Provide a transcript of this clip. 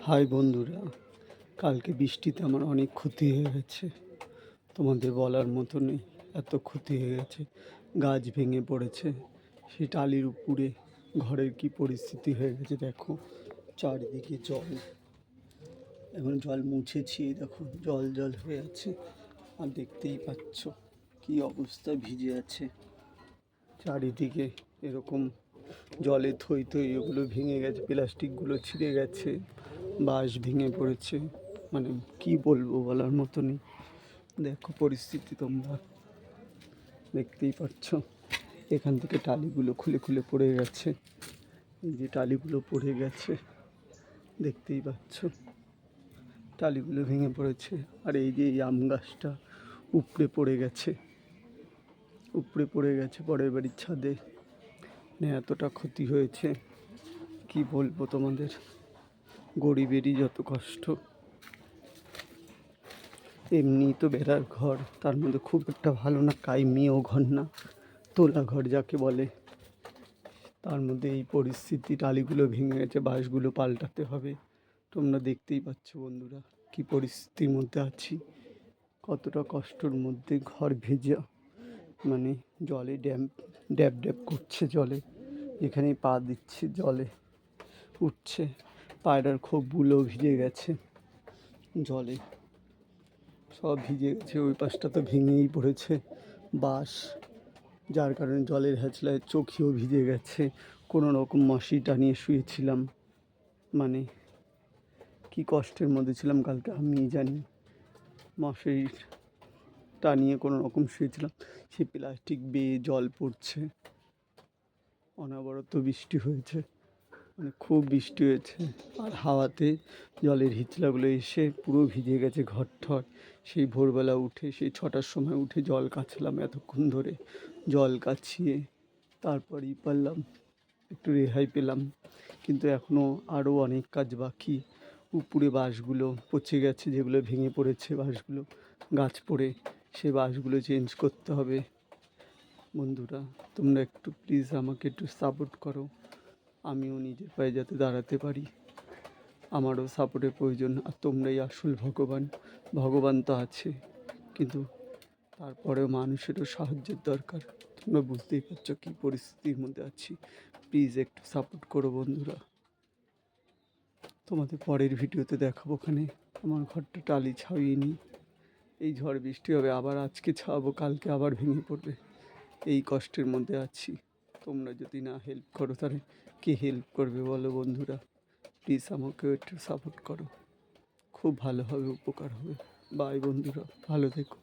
High বন্ধুরা, কালকে বৃষ্টিতে আমার অনেক ক্ষতি হয়ে গেছে। তোমাদের বলার মতো নেই, এত ক্ষতি হয়ে গেছে। গাছ ভেঙে পড়েছে, সেই টালির উপরে ঘরের কি পরিস্থিতি হয়ে গেছে দেখো। চারিদিকে জল, এখন জল মুছেছি, দেখো জল জল হয়ে আছে। আর দেখতেই পাচ্ছ কি অবস্থা, ভিজে আছে চারিদিকে। এরকম জলে থই থই ওগুলো ভেঙে গেছে, প্লাস্টিকগুলো ছিঁড়ে গেছে, বাঁশ ভেঙে পড়েছে। মানে কি বলবো, বলার মতো নেই। দেখো পরিস্থিতি, তোমরা দেখতেই পাচ্ছ। এখান থেকে টালিগুলো খুলে খুলে পড়ে গেছে, এই যে টালিগুলো পড়ে গেছে, দেখতেই পাচ্ছ টালিগুলো ভেঙে পড়েছে। আর এই যে এই আম গাছটা উপড়ে পড়ে গেছে, উপড়ে পড়ে গেছে পরের বাড়ির ছাদে। মানে এতটা ক্ষতি হয়েছে কি বলবো তোমাদের। গরিবেরই যত কষ্ট। এমনি তো বেড়ার ঘর, তার মধ্যে খুব একটা ভালো না, কাইমিও ঘর না, তোলা ঘর যাকে বলে। তার মধ্যে এই পরিস্থিতি, টালিগুলো ভেঙে গেছে, বাঁশগুলো পাল্টাতে হবে। তোমরা দেখতেই পাচ্ছ বন্ধুরা কি পরিস্থিতির মধ্যে আছি, কতটা কষ্টর মধ্যে। ঘর ভেজা, মানে জলে ড্যাব ড্যাব করছে জলে, যেখানেই পা দিচ্ছে জলে উঠছে। পায়রার খোপগুলো ভিজে গেছে জলে, সব ভিজে গেছে। ওই পাশটা তো ভেঙেই পড়েছে বাঁশ, যার কারণে জলের হ্যাচলায় চোখেও ভিজে গেছে। কোনো রকম মশারি টানিয়ে শুয়েছিলাম, মানে কি কষ্টের মধ্যে ছিলাম কালকে আমিই জানি। মশারি টানিয়ে কোনো রকম শুয়েছিলাম, সে প্লাস্টিক বেয়ে জল পড়ছে। অনবরত বৃষ্টি হয়েছে, মানে খুব বৃষ্টি হয়েছে। আর হাওয়াতে জলের হিচলাগুলো এসে পুরো ভিজে গেছে ঘর ঠর। সেই ভোরবেলা উঠে, সেই 6টার সময় উঠে জল কাচলাম, এতক্ষণ ধরে জল কাচিয়ে তারপরেই পারলাম, একটু রেহাই পেলাম। কিন্তু এখনও আরও অনেক কাজ বাকি। উপরে বাঁশগুলো পচে গেছে, যেগুলো ভেঙে পড়েছে বাঁশগুলো, গাছ পড়ে, সেই বাঁশগুলো চেঞ্জ করতে হবে। বন্ধুরা তোমরা একটু প্লিজ আমাকে একটু সাপোর্ট করো, আমিও নিজের পায়ে যাতে দাঁড়াতে পারি। আমারও সাপোর্টের প্রয়োজন। আর তোমরাই আসল ভগবান। ভগবান তো আছে, কিন্তু তারপরেও মানুষেরও সাহায্যের দরকার। তোমরা বুঝতেই পারছো কী পরিস্থিতির মধ্যে আছি। প্লিজ একটু সাপোর্ট করো বন্ধুরা। তোমাদের পরের ভিডিওতে দেখাবো ওখানে আমার ঘরটা টালি ছাউনি। এই ঝড় বৃষ্টি হবে, আবার আজকে ছাওয়াবো, কালকে আবার ভেঙে পড়বে। এই কষ্টের মধ্যে আছি। তোমরা যদি না হেল্প করো তাহলে কে হেল্প করবে বলো বন্ধুরা। প্লিজ আমাকেও একটু সাপোর্ট করো, খুব ভালো হবে, উপকার হবে। বাই বন্ধুরা, ভালো থেকো।